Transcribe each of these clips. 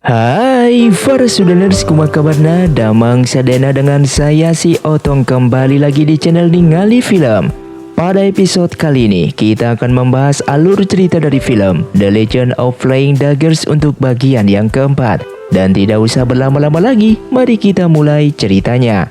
Hai para Sudaners, kumaha kabarna? Damang sadena dengan saya si Otong kembali lagi di channel Ningali Film. Pada episode kali ini kita akan membahas alur cerita dari film The Legend of Flying Daggers untuk bagian yang keempat. Dan tidak usah berlama-lama lagi, mari kita mulai ceritanya.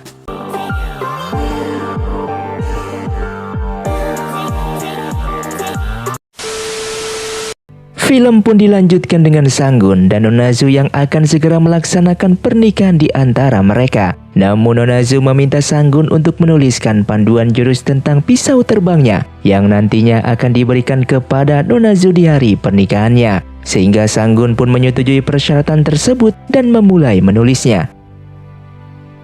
Film pun dilanjutkan dengan Sanggun dan Nonazu yang akan segera melaksanakan pernikahan di antara mereka. Namun Nonazu meminta Sanggun untuk menuliskan panduan jurus tentang pisau terbangnya yang nantinya akan diberikan kepada Nonazu di hari pernikahannya. Sehingga Sanggun pun menyetujui persyaratan tersebut dan memulai menulisnya.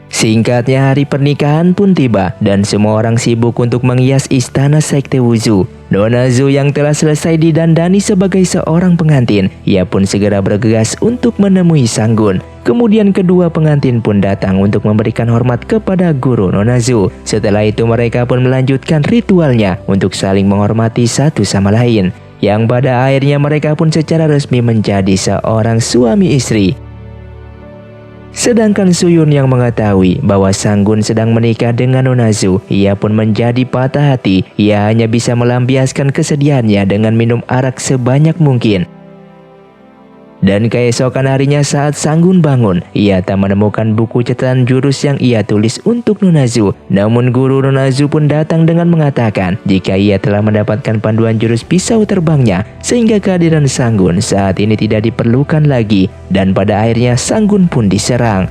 Singkatnya, hari pernikahan pun tiba dan semua orang sibuk untuk menghias istana Sekte Wuzu. Nonazu yang telah selesai didandani sebagai seorang pengantin, ia pun segera bergegas untuk menemui Sanggun. Kemudian kedua pengantin pun datang untuk memberikan hormat kepada guru Nonazu. Setelah itu mereka pun melanjutkan ritualnya untuk saling menghormati satu sama lain. Yang pada akhirnya mereka pun secara resmi menjadi seorang suami istri. Sedangkan Suyun yang mengetahui bahwa Sanggun sedang menikah dengan Nonazu, ia pun menjadi patah hati. Ia hanya bisa melampiaskan kesedihannya dengan minum arak sebanyak mungkin. Dan keesokan harinya saat Sanggun bangun, ia tak menemukan buku catatan jurus yang ia tulis untuk Nonazu. Namun guru Nonazu pun datang dengan mengatakan jika ia telah mendapatkan panduan jurus pisau terbangnya, sehingga kehadiran Sanggun saat ini tidak diperlukan lagi. Dan pada akhirnya Sanggun pun diserang.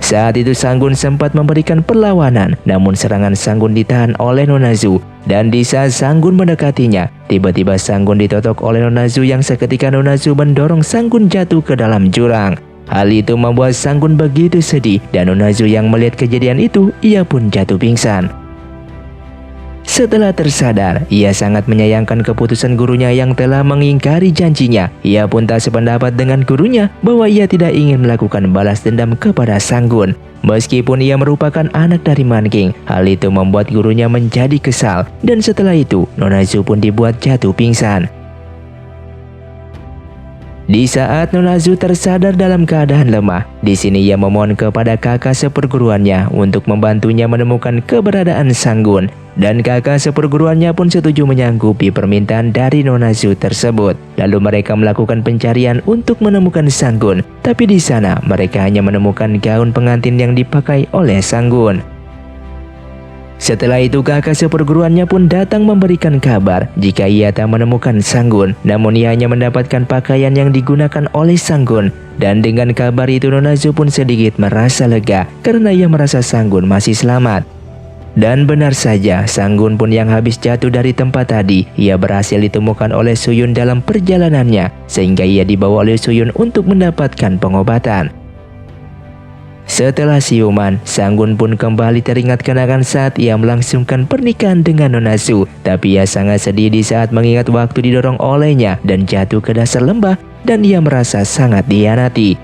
Saat itu Sanggun sempat memberikan perlawanan, namun serangan Sanggun ditahan oleh Nonazu. Dan di saat Sanggun mendekatinya, tiba-tiba Sanggun ditotok oleh Nonazu yang seketika Nonazu mendorong Sanggun jatuh ke dalam jurang. Hal itu membuat Sanggun begitu sedih dan Nonazu yang melihat kejadian itu, ia pun jatuh pingsan. Setelah tersadar, ia sangat menyayangkan keputusan gurunya yang telah mengingkari janjinya. Ia pun tak sependapat dengan gurunya bahwa ia tidak ingin melakukan balas dendam kepada Sanggun. Meskipun ia merupakan anak dari Manking, hal itu membuat gurunya menjadi kesal. Dan setelah itu, Nonazu pun dibuat jatuh pingsan. Di saat Nonazu tersadar dalam keadaan lemah, di sini ia memohon kepada kakak seperguruannya untuk membantunya menemukan keberadaan Sanggun. Dan kakak seperguruannya pun setuju menyanggupi permintaan dari Nonazu tersebut. Lalu mereka melakukan pencarian untuk menemukan Sanggun. Tapi di sana mereka hanya menemukan gaun pengantin yang dipakai oleh Sanggun. Setelah itu kakak seperguruannya pun datang memberikan kabar jika ia tak menemukan Sanggun. Namun ia hanya mendapatkan pakaian yang digunakan oleh Sanggun. Dan dengan kabar itu Nonazu pun sedikit merasa lega karena ia merasa Sanggun masih selamat. Dan benar saja, Sanggun pun yang habis jatuh dari tempat tadi, ia berhasil ditemukan oleh Suyun dalam perjalanannya, sehingga ia dibawa oleh Suyun untuk mendapatkan pengobatan. Setelah siuman, Sanggun pun kembali teringat kenangan saat ia melangsungkan pernikahan dengan Nonazu. Tapi ia sangat sedih di saat mengingat waktu didorong olehnya dan jatuh ke dasar lembah, dan ia merasa sangat dikhianati.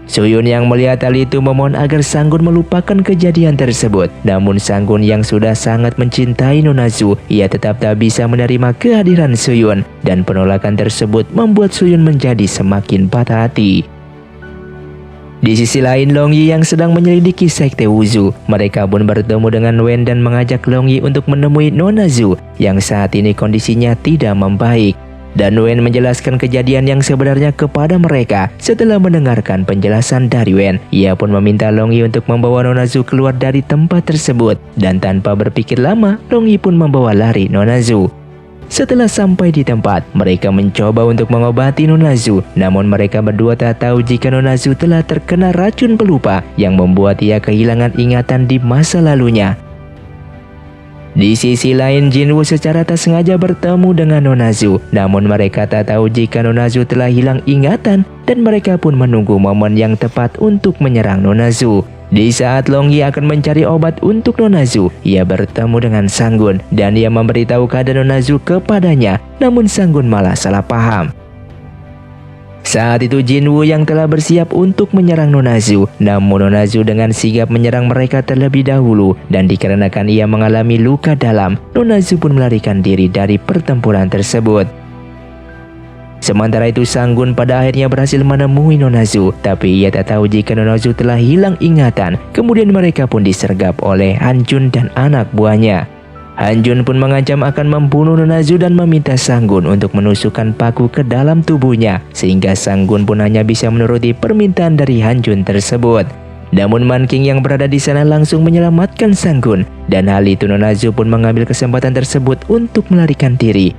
Suyun yang melihat hal itu memohon agar Sanggun melupakan kejadian tersebut. Namun Sanggun yang sudah sangat mencintai Nonazu, ia tetap tak bisa menerima kehadiran Suyun. Dan penolakan tersebut membuat Suyun menjadi semakin patah hati. Di sisi lain, Longyi yang sedang menyelidiki Sekte Wuzu, mereka pun bertemu dengan Wen dan mengajak Longyi untuk menemui Nonazu yang saat ini kondisinya tidak membaik. Dan Wen menjelaskan kejadian yang sebenarnya kepada mereka. Setelah mendengarkan penjelasan dari Wen, ia pun meminta Longyi untuk membawa Nonazu keluar dari tempat tersebut. Dan tanpa berpikir lama, Longyi pun membawa lari Nonazu. Setelah sampai di tempat, mereka mencoba untuk mengobati Nonazu. Namun mereka berdua tak tahu jika Nonazu telah terkena racun pelupa yang membuat ia kehilangan ingatan di masa lalunya. Di sisi lain, Jinwoo secara tak sengaja bertemu dengan Nonazu. Namun mereka tak tahu jika Nonazu telah hilang ingatan dan mereka pun menunggu momen yang tepat untuk menyerang Nonazu. Di saat Longyi akan mencari obat untuk Nonazu, ia bertemu dengan Sanggun dan ia memberitahu keadaan Nonazu kepadanya. Namun Sanggun malah salah paham. Saat itu Jinwoo yang telah bersiap untuk menyerang Nonazu. Namun Nonazu dengan sigap menyerang mereka terlebih dahulu. Dan dikarenakan ia mengalami luka dalam, Nonazu pun melarikan diri dari pertempuran tersebut. Sementara itu Sanggun pada akhirnya berhasil menemui Nona Zu, tapi ia tak tahu jika Nona Zu telah hilang ingatan. Kemudian mereka pun disergap oleh Han Jun dan anak buahnya. Han Jun pun mengancam akan membunuh Nona Zu dan meminta Sanggun untuk menusukkan paku ke dalam tubuhnya, sehingga Sanggun pun hanya bisa menuruti permintaan dari Han Jun tersebut. Namun Man King yang berada di sana langsung menyelamatkan Sanggun, dan hal itu Nona Zu pun mengambil kesempatan tersebut untuk melarikan diri.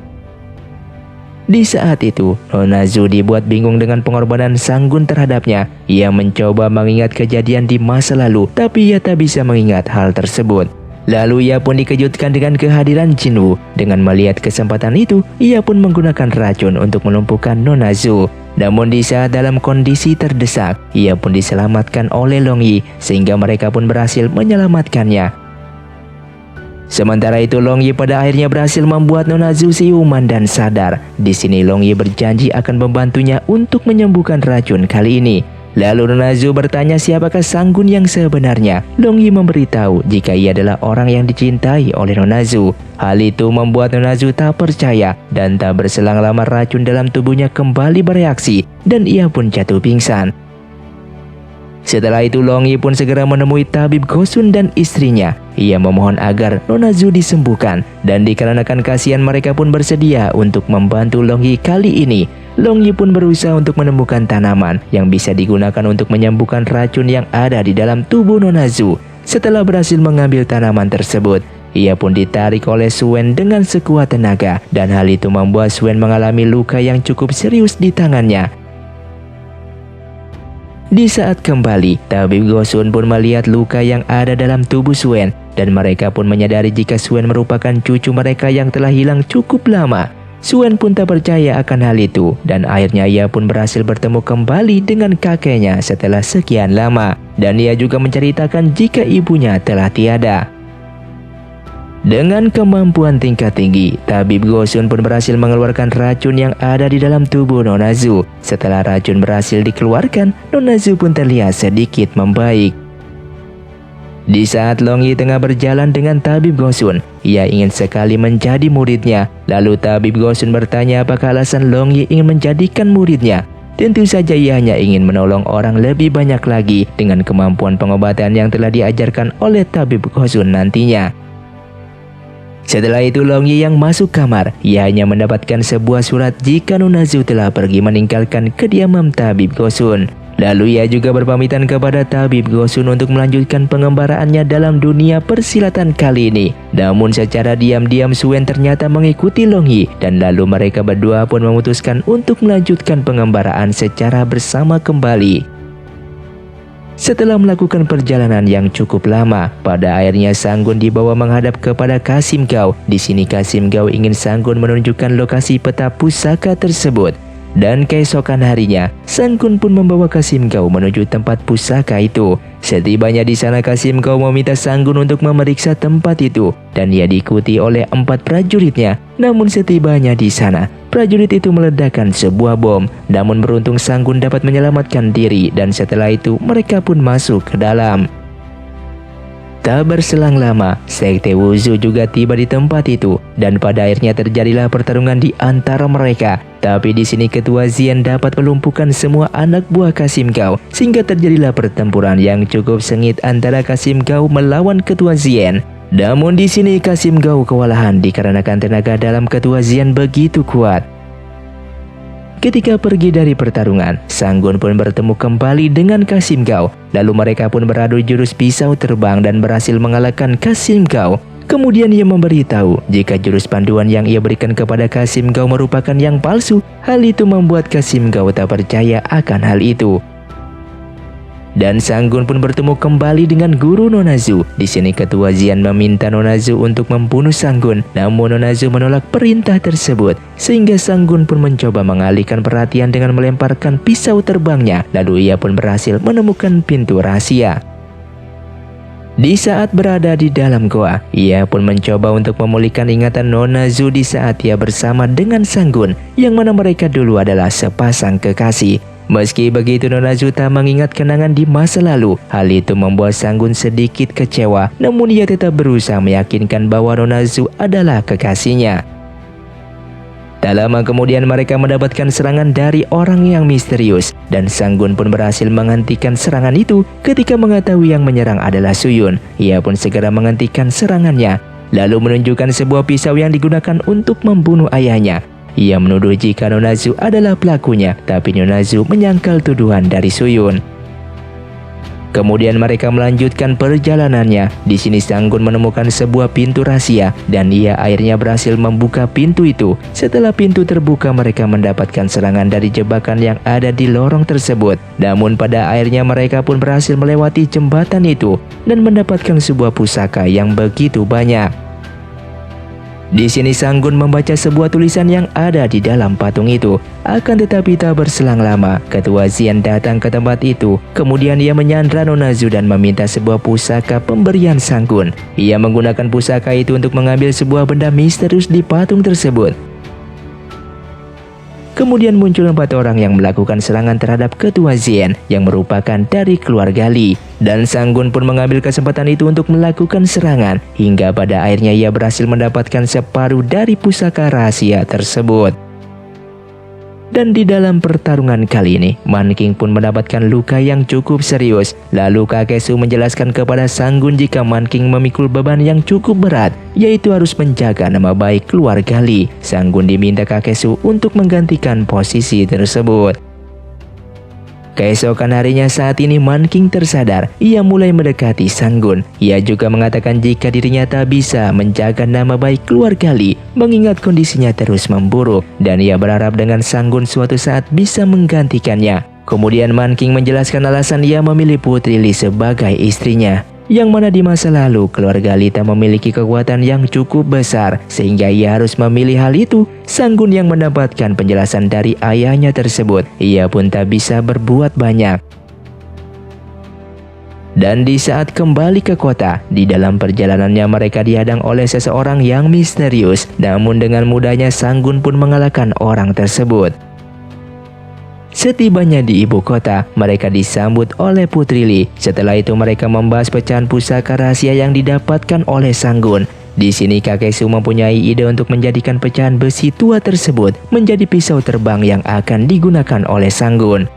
Di saat itu, Nona Zu dibuat bingung dengan pengorbanan Sanggun terhadapnya. Ia mencoba mengingat kejadian di masa lalu, tapi ia tak bisa mengingat hal tersebut. Lalu ia pun dikejutkan dengan kehadiran Jinwoo. Dengan melihat kesempatan itu, ia pun menggunakan racun untuk melumpuhkan Nona Zu. Namun di saat dalam kondisi terdesak, ia pun diselamatkan oleh Long Yi, sehingga mereka pun berhasil menyelamatkannya. Sementara itu Long Yi pada akhirnya berhasil membuat Nona Zu siuman dan sadar. Di sini Long Yi berjanji akan membantunya untuk menyembuhkan racun kali ini. Lalu Nona Zu bertanya siapakah Sanggun yang sebenarnya. Long Yi memberitahu jika ia adalah orang yang dicintai oleh Nona Zu. Hal itu membuat Nona Zu tak percaya, dan tak berselang lama racun dalam tubuhnya kembali bereaksi dan ia pun jatuh pingsan. Setelah itu Long Yi pun segera menemui tabib Gosun dan istrinya. Ia memohon agar Nona Zu disembuhkan, dan dikarenakan kasihan mereka pun bersedia untuk membantu Long Yi kali ini. Long Yi pun berusaha untuk menemukan tanaman yang bisa digunakan untuk menyembuhkan racun yang ada di dalam tubuh Nona Zu. Setelah berhasil mengambil tanaman tersebut, ia pun ditarik oleh Suen dengan sekuat tenaga, dan hal itu membuat Suen mengalami luka yang cukup serius di tangannya. Di saat kembali, tabib Gosun pun melihat luka yang ada dalam tubuh Suen, dan mereka pun menyadari jika Suen merupakan cucu mereka yang telah hilang cukup lama. Suen pun tak percaya akan hal itu, dan akhirnya ia pun berhasil bertemu kembali dengan kakeknya setelah sekian lama, dan ia juga menceritakan jika ibunya telah tiada. Dengan kemampuan tingkat tinggi, tabib Gosun pun berhasil mengeluarkan racun yang ada di dalam tubuh Nona Zu. Setelah racun berhasil dikeluarkan, Nona Zu pun terlihat sedikit membaik. Di saat Long Yi tengah berjalan dengan tabib Gosun, ia ingin sekali menjadi muridnya. Lalu tabib Gosun bertanya apakah alasan Long Yi ingin menjadikan muridnya. Tentu saja ia hanya ingin menolong orang lebih banyak lagi dengan kemampuan pengobatan yang telah diajarkan oleh tabib Gosun nantinya. Setelah itu Long Yi yang masuk kamar, ia hanya mendapatkan sebuah surat jika Nona Zu telah pergi meninggalkan kediaman tabib Gosun. Lalu ia juga berpamitan kepada tabib Gosun untuk melanjutkan pengembaraannya dalam dunia persilatan kali ini. Namun secara diam-diam Suen ternyata mengikuti Long Yi, dan lalu mereka berdua pun memutuskan untuk melanjutkan pengembaraan secara bersama kembali. Setelah melakukan perjalanan yang cukup lama, pada akhirnya Sanggun dibawa menghadap kepada Kasim Gao. Di sini Kasim Gao ingin Sanggun menunjukkan lokasi peta pusaka tersebut. Dan keesokan harinya, Sanggun pun membawa Kasim Gao menuju tempat pusaka itu. Setibanya di sana, Kasim Gao meminta Sanggun untuk memeriksa tempat itu, dan ia diikuti oleh 4 prajuritnya. Namun setibanya di sana, prajurit itu meledakkan sebuah bom. Namun beruntung Sanggun dapat menyelamatkan diri, dan setelah itu mereka pun masuk ke dalam. Tak berselang lama, Sekte Wuzu juga tiba di tempat itu, dan pada akhirnya terjadilah pertarungan di antara mereka. Tapi di sini Ketua Zien dapat melumpuhkan semua anak buah Kasim Gao, sehingga terjadilah pertempuran yang cukup sengit antara Kasim Gao melawan Ketua Zien. Namun di sini Kasim Gao kewalahan dikarenakan tenaga dalam Ketua Zien begitu kuat. Ketika pergi dari pertarungan, Sanggun pun bertemu kembali dengan Kasim Gao. Lalu mereka pun beradu jurus pisau terbang dan berhasil mengalahkan Kasim Gao. Kemudian ia memberitahu jika jurus panduan yang ia berikan kepada Kasim Gao merupakan yang palsu. Hal itu membuat Kasim Gao tak percaya akan hal itu. Dan Sanggun pun bertemu kembali dengan guru Nona Zu. Di sini Ketua Zien meminta Nona Zu untuk membunuh Sanggun, namun Nona Zu menolak perintah tersebut, sehingga Sanggun pun mencoba mengalihkan perhatian dengan melemparkan pisau terbangnya. Lalu ia pun berhasil menemukan pintu rahasia. Di saat berada di dalam goa, ia pun mencoba untuk memulihkan ingatan Nona Zu di saat ia bersama dengan Sanggun, yang mana mereka dulu adalah sepasang kekasih. Meski begitu, Nona Zu tak mengingat kenangan di masa lalu. Hal itu membuat Sanggun sedikit kecewa, namun ia tetap berusaha meyakinkan bahwa Nona Zu adalah kekasihnya. Tak lama kemudian mereka mendapatkan serangan dari orang yang misterius dan Sanggun pun berhasil menghentikan serangan itu. Ketika mengetahui yang menyerang adalah Suyun, ia pun segera menghentikan serangannya, lalu menunjukkan sebuah pisau yang digunakan untuk membunuh ayahnya. Ia menuduh jika Nona Zu adalah pelakunya, tapi Nona Zu menyangkal tuduhan dari Suyun. Kemudian mereka melanjutkan perjalanannya. Di sini Sanggun menemukan sebuah pintu rahasia dan ia akhirnya berhasil membuka pintu itu. Setelah pintu terbuka, mereka mendapatkan serangan dari jebakan yang ada di lorong tersebut. Namun pada akhirnya mereka pun berhasil melewati jembatan itu dan mendapatkan sebuah pusaka yang begitu banyak. Di sini Sanggun membaca sebuah tulisan yang ada di dalam patung itu. Akan tetapi tak berselang lama, Ketua Xian datang ke tempat itu. Kemudian ia menyandra Nona Zu dan meminta sebuah pusaka pemberian Sanggun. Ia menggunakan pusaka itu untuk mengambil sebuah benda misterius di patung tersebut. Kemudian muncul 4 orang yang melakukan serangan terhadap Ketua Xian yang merupakan dari keluarga Li. Dan Sanggun pun mengambil kesempatan itu untuk melakukan serangan. Hingga pada akhirnya ia berhasil mendapatkan separuh dari pusaka rahasia tersebut. Dan di dalam pertarungan kali ini, Man King pun mendapatkan luka yang cukup serius. Lalu kakek Su menjelaskan kepada Sanggun jika Man King memikul beban yang cukup berat, yaitu harus menjaga nama baik keluarga Li. Sanggun diminta kakek Su untuk menggantikan posisi tersebut. Keesokan harinya saat ini Man King tersadar. Ia mulai mendekati Sanggun. Ia juga mengatakan jika dirinya tak bisa menjaga nama baik keluarga Li, mengingat kondisinya terus memburuk, dan ia berharap dengan Sanggun suatu saat bisa menggantikannya. Kemudian Man King menjelaskan alasan ia memilih Putri Li sebagai istrinya, yang mana di masa lalu keluarga Li tak memiliki kekuatan yang cukup besar sehingga ia harus memilih hal itu. Sanggun yang mendapatkan penjelasan dari ayahnya tersebut, ia pun tak bisa berbuat banyak. Dan di saat kembali ke kota, di dalam perjalanannya mereka dihadang oleh seseorang yang misterius. Namun dengan mudahnya Sanggun pun mengalahkan orang tersebut. Setibanya di ibu kota, mereka disambut oleh Putri Li. Setelah itu mereka membahas pecahan pusaka rahasia yang didapatkan oleh Sanggun. Di sini kakek Su mempunyai ide untuk menjadikan pecahan besi tua tersebut menjadi pisau terbang yang akan digunakan oleh Sanggun.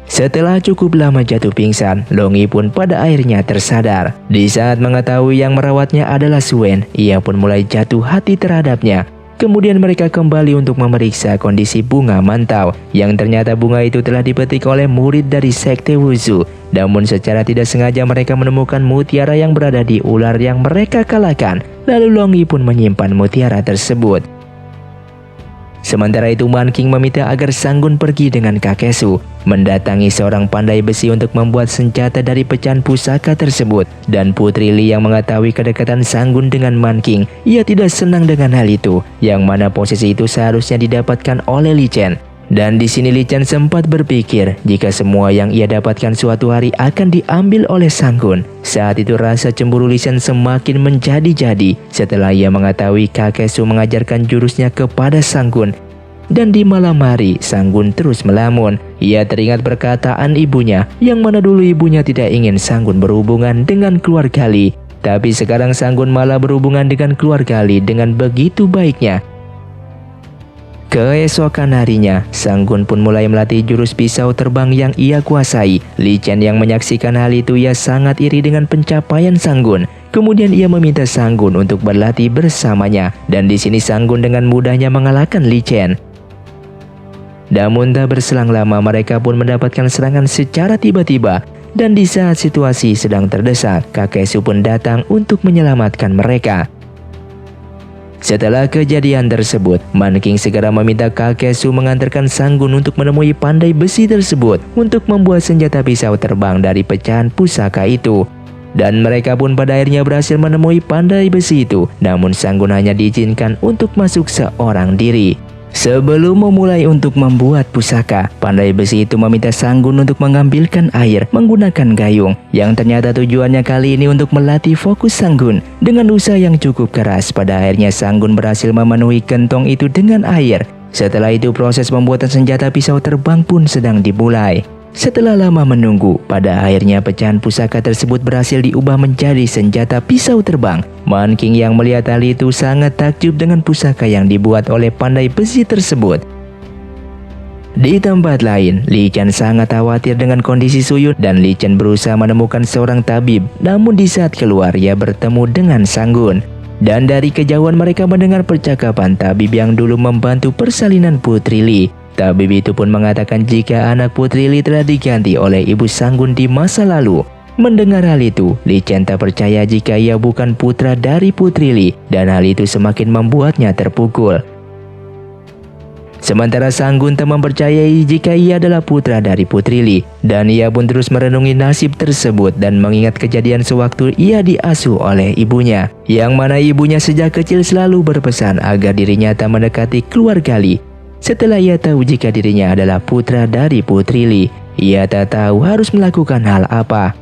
Setelah cukup lama jatuh pingsan, Longi pun pada akhirnya tersadar. Di saat mengetahui yang merawatnya adalah Suen, ia pun mulai jatuh hati terhadapnya. Kemudian mereka kembali untuk memeriksa kondisi bunga mantau, yang ternyata bunga itu telah dipetik oleh murid dari sekte Wuzu. Namun secara tidak sengaja mereka menemukan mutiara yang berada di ular yang mereka kalahkan. Lalu Longi pun menyimpan mutiara tersebut. Sementara itu Man King meminta agar Sanggun pergi dengan kakek Su, mendatangi seorang pandai besi untuk membuat senjata dari pecahan pusaka tersebut. Dan Putri Li yang mengetahui kedekatan Sanggun dengan Man King, ia tidak senang dengan hal itu, yang mana posisi itu seharusnya didapatkan oleh Li Chen. Dan di sini Li Chen sempat berpikir jika semua yang ia dapatkan suatu hari akan diambil oleh Sanggun. Saat itu rasa cemburu Li Chen semakin menjadi-jadi setelah ia mengetahui kakek Su mengajarkan jurusnya kepada Sanggun. Dan di malam hari, Sanggun terus melamun. Ia teringat perkataan ibunya, yang mana dulu ibunya tidak ingin Sanggun berhubungan dengan keluarga Li. Tapi sekarang Sanggun malah berhubungan dengan keluarga Li dengan begitu baiknya. Keesokan harinya, Sanggun pun mulai melatih jurus pisau terbang yang ia kuasai. Li Chen yang menyaksikan hal itu, ia sangat iri dengan pencapaian Sanggun. Kemudian ia meminta Sanggun untuk berlatih bersamanya. Dan di sini Sanggun dengan mudahnya mengalahkan Li Chen. Namun tak berselang lama mereka pun mendapatkan serangan secara tiba-tiba. Dan di saat situasi sedang terdesak, kakek Su pun datang untuk menyelamatkan mereka. Setelah kejadian tersebut, Man King segera meminta kakek Su mengantarkan Sanggun untuk menemui pandai besi tersebut untuk membuat senjata pisau terbang dari pecahan pusaka itu. Dan mereka pun pada akhirnya berhasil menemui pandai besi itu. Namun Sanggun hanya diizinkan untuk masuk seorang diri. Sebelum memulai untuk membuat pusaka, pandai besi itu meminta Sanggun untuk mengambilkan air menggunakan gayung, yang ternyata tujuannya kali ini untuk melatih fokus Sanggun. Dengan usaha yang cukup keras, pada akhirnya Sanggun berhasil memenuhi kantong itu dengan air. Setelah itu proses pembuatan senjata pisau terbang pun sedang dimulai. Setelah lama menunggu, pada akhirnya pecahan pusaka tersebut berhasil diubah menjadi senjata pisau terbang. Man King yang melihat hal itu sangat takjub dengan pusaka yang dibuat oleh pandai besi tersebut. Di tempat lain, Li Chen sangat khawatir dengan kondisi Suyun dan Li Chen berusaha menemukan seorang tabib. Namun di saat keluar, ia bertemu dengan Sanggun. Dan dari kejauhan mereka mendengar percakapan tabib yang dulu membantu persalinan Putri Li. Tabib itu pun mengatakan jika anak Putri Li telah diganti oleh ibu Sanggun di masa lalu. Mendengar hal itu, Li Chen tak percaya jika ia bukan putra dari Putri Li, dan hal itu semakin membuatnya terpukul. Sementara Sanggun tak mempercayai jika ia adalah putra dari Putri Li, dan ia pun terus merenungi nasib tersebut dan mengingat kejadian sewaktu ia diasuh oleh ibunya, yang mana ibunya sejak kecil selalu berpesan agar dirinya tak mendekati keluarga Li. Setelah ia tahu jika dirinya adalah putra dari Putri Li, ia tak tahu harus melakukan hal apa.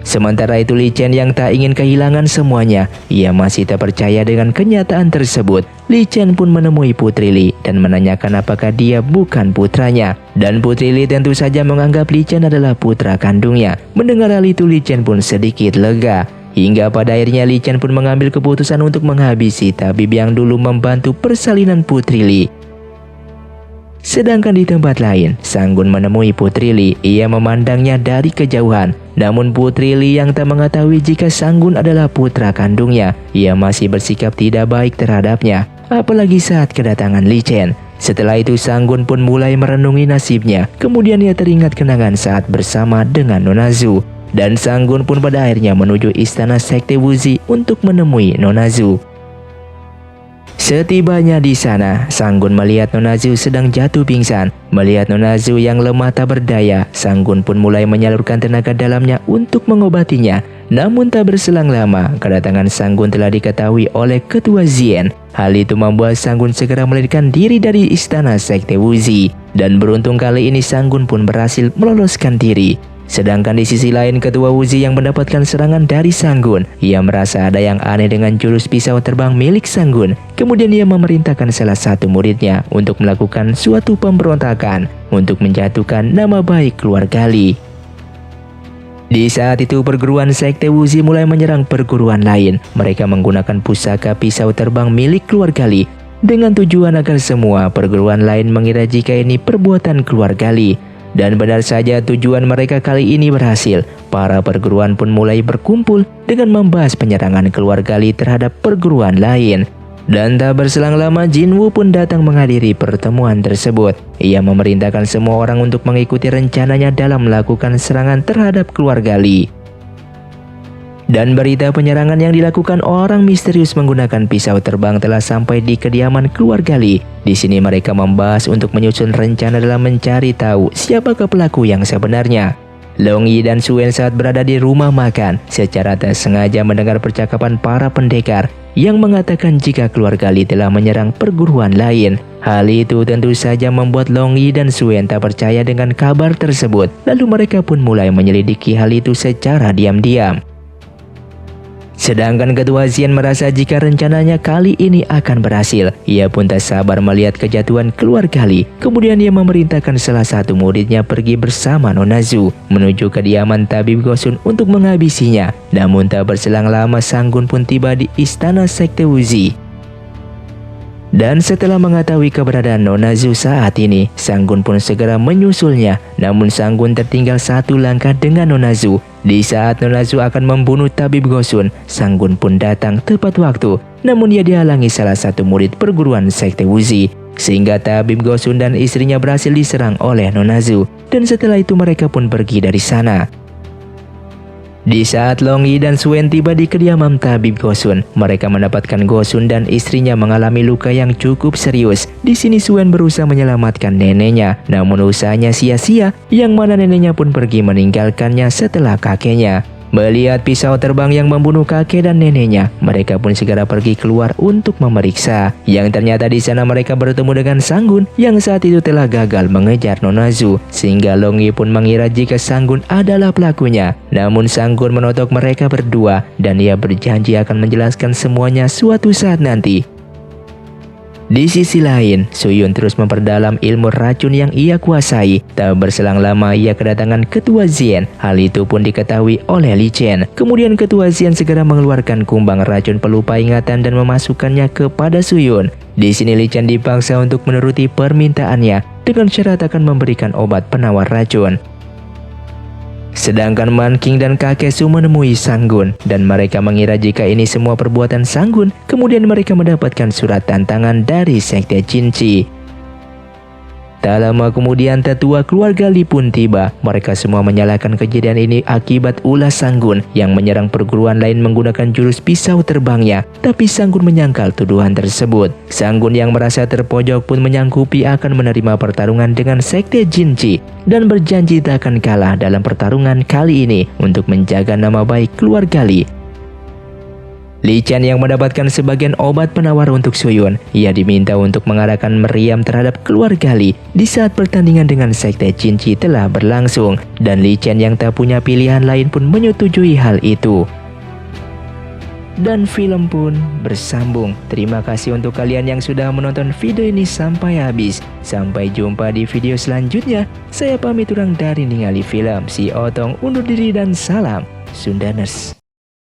Sementara itu Li Chen yang tak ingin kehilangan semuanya, ia masih tak percaya dengan kenyataan tersebut. Li Chen pun menemui Putri Li dan menanyakan apakah dia bukan putranya. Dan Putri Li tentu saja menganggap Li Chen adalah putra kandungnya. Mendengar hal itu Li Chen pun sedikit lega. Hingga pada akhirnya Li Chen pun mengambil keputusan untuk menghabisi tabib yang dulu membantu persalinan Putri Li. Sedangkan di tempat lain, Sanggun menemui Putri Li. Ia memandangnya dari kejauhan. Namun Putri Li yang tak mengetahui jika Sanggun adalah putra kandungnya, ia masih bersikap tidak baik terhadapnya, apalagi saat kedatangan Li Chen. Setelah itu Sanggun pun mulai merenungi nasibnya. Kemudian ia teringat kenangan saat bersama dengan Nona Zhu. Dan Sanggun pun pada akhirnya menuju istana Sekte Wuzi untuk menemui Nona Zhu. Setibanya di sana, Sanggun melihat Nona Zhu sedang jatuh pingsan. Melihat Nona Zhu yang lemah tak berdaya, Sanggun pun mulai menyalurkan tenaga dalamnya untuk mengobatinya. Namun tak berselang lama, kedatangan Sanggun telah diketahui oleh Ketua Zien. Hal itu membuat Sanggun segera melarikan diri dari istana Sekte Wuzi. Dan beruntung kali ini Sanggun pun berhasil meloloskan diri. Sedangkan di sisi lain, Ketua Wuzi yang mendapatkan serangan dari Sanggun. Ia merasa ada yang aneh dengan jurus pisau terbang milik Sanggun. Kemudian ia memerintahkan salah satu muridnya untuk melakukan suatu pemberontakan untuk menjatuhkan nama baik keluarga Li. Di saat itu perguruan Sekte Wuzi mulai menyerang perguruan lain. Mereka menggunakan pusaka pisau terbang milik keluarga Li dengan tujuan agar semua perguruan lain mengira jika ini perbuatan keluarga Li. Dan benar saja tujuan mereka kali ini berhasil. Para perguruan pun mulai berkumpul dengan membahas penyerangan keluarga Li terhadap perguruan lain. Dan tak berselang lama Jin Wu pun datang menghadiri pertemuan tersebut. Ia memerintahkan semua orang untuk mengikuti rencananya dalam melakukan serangan terhadap keluarga Li. Dan berita penyerangan yang dilakukan orang misterius menggunakan pisau terbang telah sampai di kediaman keluarga Li. Di sini mereka membahas untuk menyusun rencana dalam mencari tahu siapakah pelaku yang sebenarnya. Long Yi dan Suen saat berada di rumah makan secara tak sengaja mendengar percakapan para pendekar yang mengatakan jika keluarga Li telah menyerang perguruan lain. Hal itu tentu saja membuat Long Yi dan Suen tak percaya dengan kabar tersebut. Lalu mereka pun mulai menyelidiki hal itu secara diam-diam. Sedangkan Ketua Zien merasa jika rencananya kali ini akan berhasil. Ia pun tak sabar melihat kejatuhan keluarga Li. Kemudian ia memerintahkan salah satu muridnya pergi bersama Nona Zhu menuju kediaman tabib Gosun untuk menghabisinya. Namun tak berselang lama Sanggun pun tiba di istana Sekte Wuzi. Dan setelah mengetahui keberadaan Nona Zhu saat ini, Sanggun pun segera menyusulnya. Namun Sanggun tertinggal satu langkah dengan Nona Zhu. Di saat Nona Zhu akan membunuh tabib Gosun, Sanggun pun datang tepat waktu. Namun ia dihalangi salah satu murid perguruan Sekte Wuzi, sehingga tabib Gosun dan istrinya berhasil diserang oleh Nona Zhu. Dan setelah itu mereka pun pergi dari sana. Di saat Long Yi dan Suen tiba di kediaman tabib Gosun, mereka mendapatkan Gosun dan istrinya mengalami luka yang cukup serius. Di sini Suen berusaha menyelamatkan neneknya, namun usahanya sia-sia, yang mana neneknya pun pergi meninggalkannya setelah kakeknya. Melihat pisau terbang yang membunuh kakek dan neneknya, mereka pun segera pergi keluar untuk memeriksa. Yang ternyata di sana mereka bertemu dengan Sanggun yang saat itu telah gagal mengejar Nona Zhu, sehingga Long Yi pun mengira jika Sanggun adalah pelakunya. Namun Sanggun menotok mereka berdua dan ia berjanji akan menjelaskan semuanya suatu saat nanti. Di sisi lain, Suyun terus memperdalam ilmu racun yang ia kuasai. Tak berselang lama ia kedatangan Ketua Xian. Hal itu pun diketahui oleh Li Chen. Kemudian Ketua Xian segera mengeluarkan kumbang racun pelupa ingatan dan memasukkannya kepada Suyun. Di sini Li Chen dipaksa untuk menuruti permintaannya dengan syarat akan memberikan obat penawar racun. Sedangkan Man King dan kakek Su menemui Sanggun dan mereka mengira jika ini semua perbuatan Sanggun. Kemudian mereka mendapatkan surat tantangan dari Sekte Jinchi. Tak lama kemudian tetua keluarga Li pun tiba. Mereka semua menyalahkan kejadian ini akibat ulah Sanggun yang menyerang perguruan lain menggunakan jurus pisau terbangnya. Tapi Sanggun menyangkal tuduhan tersebut. Sanggun yang merasa terpojok pun menyanggupi akan menerima pertarungan dengan Sekte Jinchi dan berjanji tak akan kalah dalam pertarungan kali ini untuk menjaga nama baik keluarga Li. Li Chen yang mendapatkan sebagian obat penawar untuk Suyun. Ia diminta untuk mengarahkan meriam terhadap keluarga Li di saat pertandingan dengan Sekte Jinchi telah berlangsung. Dan Li Chen yang tak punya pilihan lain pun menyetujui hal itu. Dan film pun bersambung. Terima kasih untuk kalian yang sudah menonton video ini sampai habis. Sampai jumpa di video selanjutnya. Saya pamit urang dari ningali film. Si Otong undur diri dan salam Sundaners.